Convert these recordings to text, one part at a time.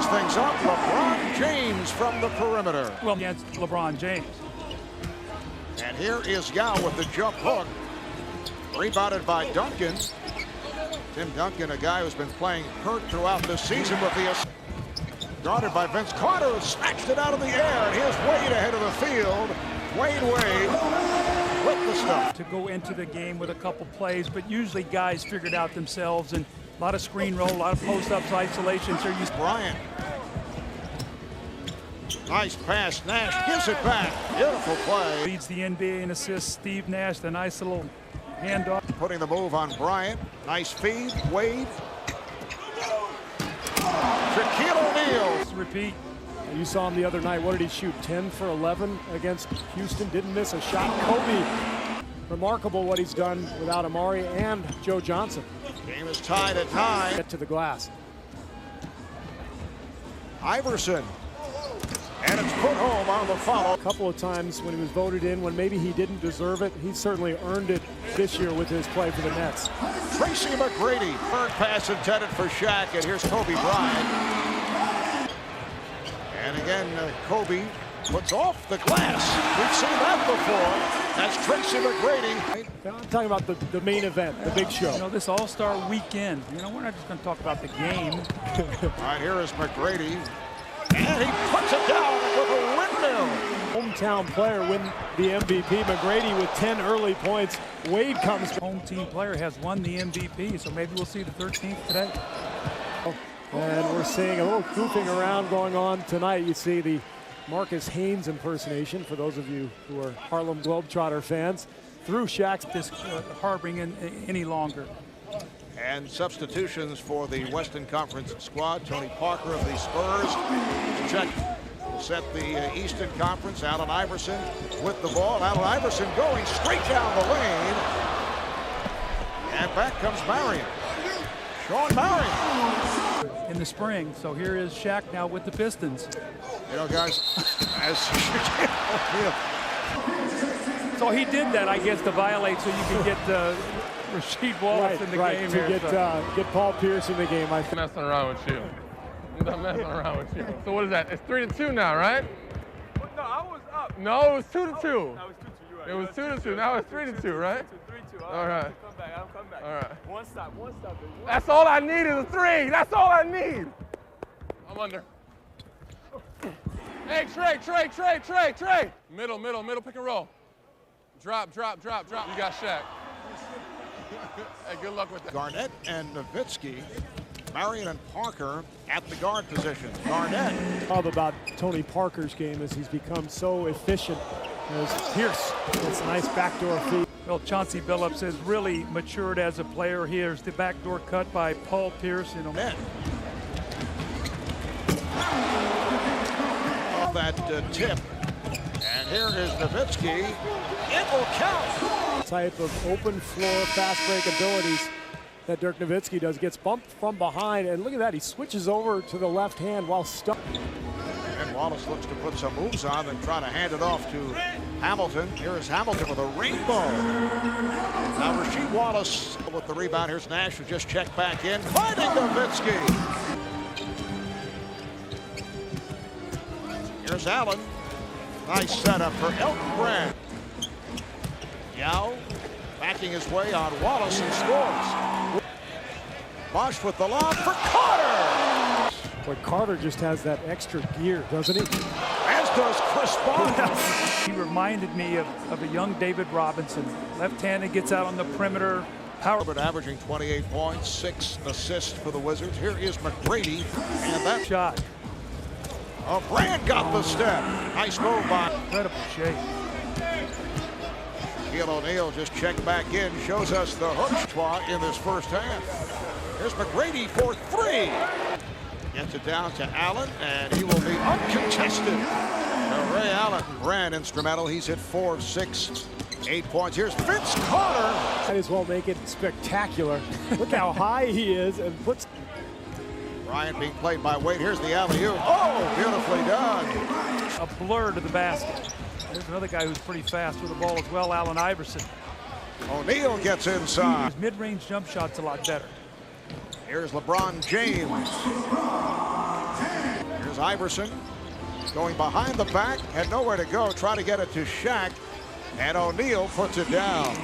opens things up. LeBron James from the perimeter. Well, against LeBron James. And here is Yao with the jump hook. Rebounded by Duncan. Tim Duncan, a guy who's been playing hurt throughout the season with the assist. Guarded by Vince Carter, who snatched it out of the air. And here's Wade ahead of the field. Wade with the stuff. To go into the game with a couple plays, but usually guys figured out themselves, and a lot of screen roll, a lot of post-ups, isolations. They're used. Bryant. Nice pass. Nash gives it back. Beautiful play. Leads the NBA in assists. Steve Nash, the nice little handoff. Putting the move on Bryant. Nice feed. Wade. Shaquille O'Neal. Repeat. You saw him the other night. What did he shoot? 10 for 11 against Houston. Didn't miss a shot. Kobe. Remarkable what he's done without Amari and Joe Johnson. Game is tied at 9. Get to the glass. Iverson. And it's put home on the follow. A couple of times when he was voted in, when maybe he didn't deserve it, he certainly earned it this year with his play for the Nets. Tracy McGrady. Third pass intended for Shaq. And here's Kobe Bryant. And again, Kobe puts off the glass. We've seen that before. That's Tracy McGrady. I'm talking about the main event, the big show. You know, this All-Star weekend. You know, we're not just going to talk about the game. All right, here is McGrady. And he puts it down with a windmill. Hometown player win the MVP. McGrady with 10 early points. Wade comes. Home team player has won the MVP, so maybe we'll see the 13th today. And we're seeing a little goofing around going on tonight. You see the Marcus Haynes impersonation, for those of you who are Harlem Globetrotter fans, through Shaq's. This harboring any longer. And substitutions for the Western Conference squad. Tony Parker of the Spurs. Check. Will set the Eastern Conference. Allen Iverson with the ball. Allen Iverson going straight down the lane. And back comes Marion. Sean Marion. In the spring. So here is Shaq now with the Pistons. You know, guys, as so he did that, I guess, to violate so you can get Rasheed Wallace in the game to here. get Paul Pierce in the game. I think. Messing around with you. I'm not messing around with you. So what is that? It's 3-2 now, right? No, I was up. No, it was 2-2. No, it was 2-2. You're right. It was 2-2. Now it's 3-2, right? 3-2. All right. I'll come back. All right. One stop, baby. That's all I need is a 3. That's all I need. I'm under. Hey, Trey. Middle, pick and roll. Drop. You got Shaq. Hey, good luck with that. Garnett and Nowitzki. Marion and Parker at the guard position. Garnett. Love about Tony Parker's game is he's become so efficient. As Pierce gets a nice backdoor feed. Well, Chauncey Billups has really matured as a player. Here's the backdoor cut by Paul Pierce. You know, Net. That tip. And here is Nowitzki. It will count. Type of open floor fast break abilities that Dirk Nowitzki does. Gets bumped from behind, and look at that. He switches over to the left hand while stuck. And Wallace looks to put some moves on and try to hand it off to Hamilton. Here is Hamilton with a rainbow. Now Rasheed Wallace with the rebound. Here's Nash, who just checked back in. Finding Nowitzki. Here's Allen. Nice setup for Elton Brand. Yao backing his way on Wallace and scores. Bosch with the lob for Carter. But Carter just has that extra gear, doesn't he? As does Chris Bosh. he reminded me of a young David Robinson. Left-handed, gets out on the perimeter. Power. But averaging 28 points, 6 assists for the Wizards. Here is McGrady, and that Shot. Oh, Brand got the step. Nice move by. Incredible shape. Shaquille O'Neal just checked back in, shows us the hook in this first half. Here's McGrady for 3. Gets it down to Allen, and he will be uncontested. Ray Allen, Brand instrumental. He's hit 4 of 6, 8 points. Here's Vince Carter. Might as well make it spectacular. Look how high he is and puts. Bryant being played by Wade. Here's the alley-oop. Oh, beautifully done. A blur to the basket. There's another guy who's pretty fast with the ball as well, Allen Iverson. O'Neal gets inside. His mid-range jump shot's a lot better. Here's LeBron James. Here's Iverson going behind the back, had nowhere to go, try to get it to Shaq, and O'Neal puts it down.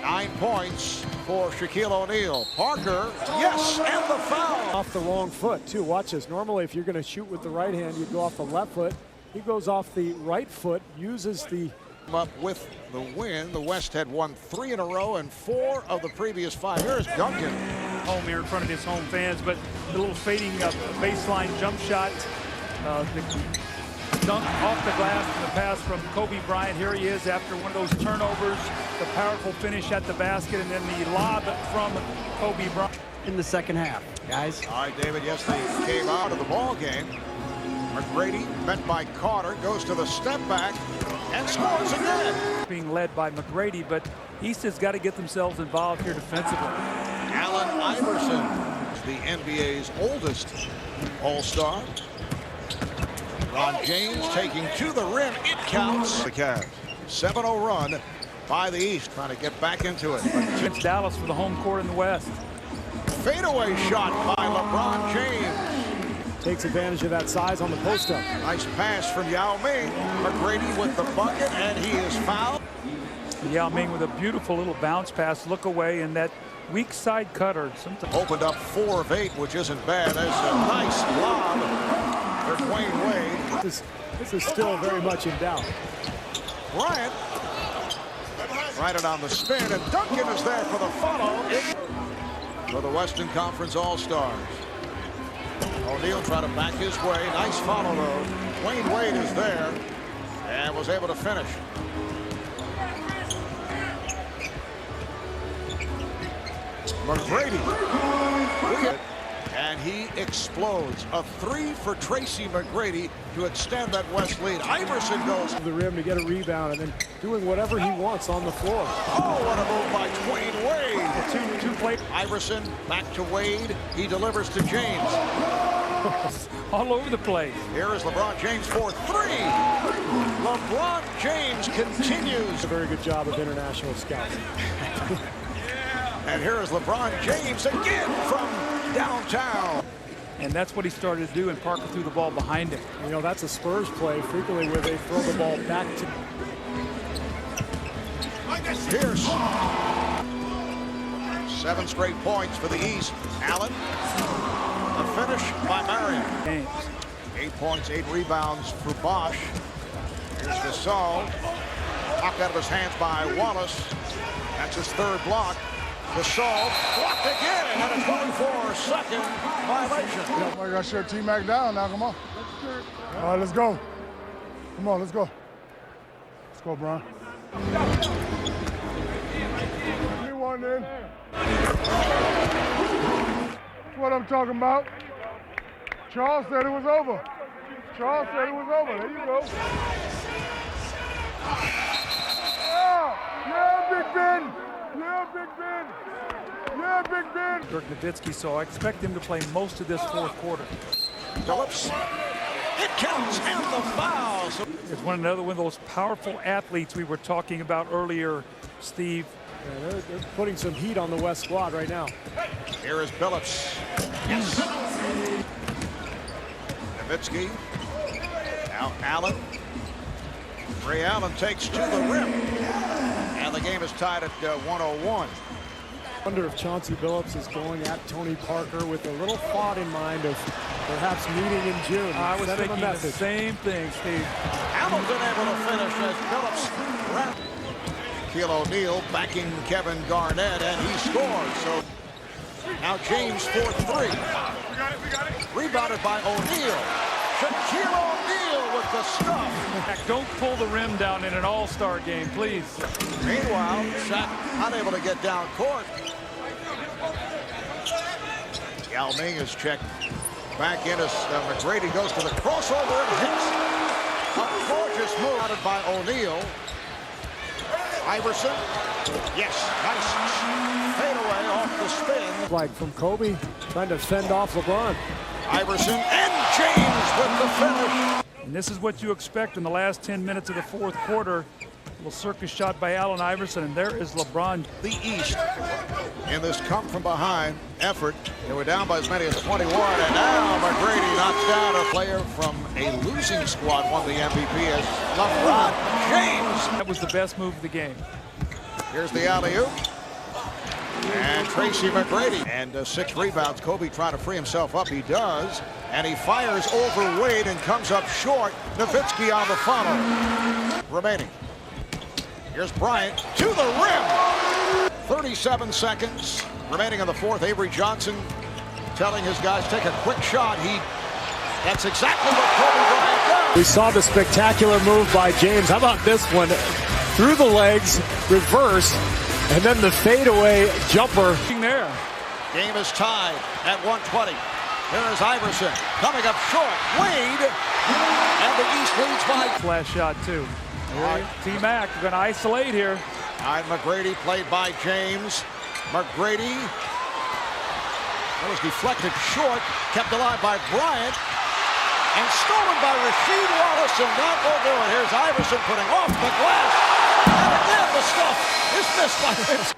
9 points for Shaquille O'Neal. Parker, yes, and the foul. Off the wrong foot, too. Watch this. Normally, if you're going to shoot with the right hand, you'd go off the left foot. He goes off the right foot, uses the... Up with the win. The West had won 3 in a row and 4 of the previous 5. Here's Duncan. Home here in front of his home fans, but the little fading baseline jump shot, the dunk off the glass, and the pass from Kobe Bryant. Here he is after one of those turnovers, the powerful finish at the basket, and then the lob from Kobe Bryant. In the second half, guys. All right, David, yes, they came out of the ball game. McGrady, met by Carter, goes to the step back and scores again. Being led by McGrady, but East has got to get themselves involved here defensively. Allen Iverson, the NBA's oldest All-Star. Ron James taking to the rim. It counts. The Cavs. 7-0 run by the East, trying to get back into it. Against Dallas for the home court in the West. Fadeaway shot by LeBron James. Takes advantage of that size on the post-up. Nice pass from Yao Ming. McGrady with the bucket, and he is fouled. Yao Ming with a beautiful little bounce pass, look away, and that weak side cutter. Opened up 4 of 8, which isn't bad. That's a nice lob for Dwayne Wade. This is still very much in doubt. Bryant right it on the spin, and Duncan is there for the follow for the Western Conference All-Stars. O'Neal trying to back his way. Nice follow, though. Dwayne Wade is there and was able to finish. McGrady. And he explodes. A 3 for Tracy McGrady to extend that West lead. Iverson goes To the rim to get a rebound and then doing whatever he wants on the floor. Oh, what a move by Dwayne Wade. Two play. Iverson back to Wade. He delivers to James. All over the place. Here is LeBron James for 3. LeBron James continues. A very good job of international scouting. And here is LeBron James again from downtown. And that's what he started to do, and Parker threw the ball behind him. You know, that's a Spurs play frequently where they throw the ball back to... Pierce. 7 straight points for the East. Allen. A finish by Marion. James. 8 points, 8 rebounds for Bosch. Here's Gasol. Knocked out of his hands by Wallace. That's his 3rd block. Gasol blocked again, and it's going for a 2nd violation. I got to shut T-Mac down now. Come on. All right, let's go. Come on, let's go. Let's go, Bron. Give me one then. That's what I'm talking about. Charles said it was over. Charles said it was over. There you go. Yeah, Big Ben. Yeah, Big Ben. Yeah, Big Ben. Dirk Nowitzki, so I expect him to play most of this 4th quarter. Phillips. It counts, and the foul. So It's another one of those powerful athletes we were talking about earlier, Steve. Yeah, they're putting some heat on the West squad right now. here is Phillips. Yes. Nowitzki. Now Allen. Ray Allen takes to the rim. And the game is tied at 101. I wonder if Chauncey Billups is going at Tony Parker with a little thought in mind of perhaps meeting in June. I was Send him a thinking the message. same thing, Steve. Hamilton able to finish as Phillips wrapped. Shaquille O'Neal backing Kevin Garnett, and he scores. So now James for 3. Rebounded by O'Neal. Shaquille O'Neal with the stuff. Don't pull the rim down in an all-star game, please. Meanwhile, Shaq unable to get down court. Yao Ming is checked back in as McGrady goes to the crossover and hits. A gorgeous move out by O'Neal. Iverson. Yes, nice fadeaway off the spin. Like from Kobe, trying to fend off LeBron. Iverson and James with the finish. And this is what you expect in the last 10 minutes of the 4th quarter. Little circus shot by Allen Iverson, and there is LeBron. The East in this come from behind effort. They were down by as many as 21, and now McGrady knocks down a player from a losing squad, won the MVP as LeBron James. That was the best move of the game. Here's the alley-oop. And Tracy McGrady. And 6 rebounds. Kobe trying to free himself up. He does. And he fires over Wade and comes up short. Nowitzki on the follow. Remaining. Here's Bryant to the rim. 37 seconds remaining in the fourth. Avery Johnson telling his guys, take a quick shot. That's exactly what Kobe Bryant does. We saw the spectacular move by James. How about this one? Through the legs, reverse, and then the fadeaway jumper. There. Game is tied at 120. There is Iverson coming up short. Wade, and the East leads by. Flash shot too. T-Mac going to isolate here. All right, McGrady played by James. McGrady. That was deflected short, kept alive by Bryant, and stolen by Rasheed Wallace, and that will do it. Here's Iverson putting off the glass, and again the stuff is missed by Vince.